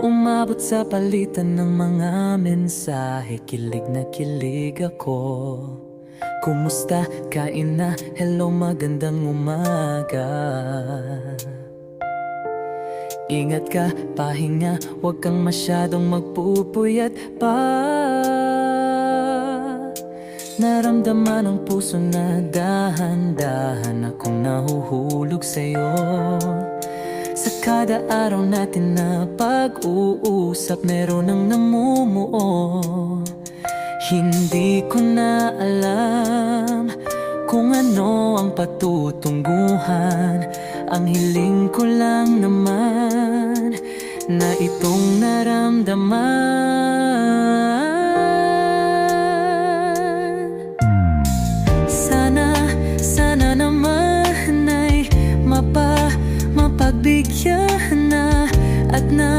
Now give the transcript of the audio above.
Umabot sa palitan ng mga mensahe, kilig na kilig ako. Kumusta? Kain na? Hello, magandang umaga. Ingat ka, pahinga, huwag kang masyadong magpupuyat pa. Naramdaman ng puso na dahan-dahan akong nahuhulog sa'yo. Sa kada araw natin na pag-uusap, meron ang namumuo. Hindi ko na alam kung ano ang patutunguhan. Ang hiling ko lang naman na itong naramdaman. Sana naman ay mapagbigyan na at na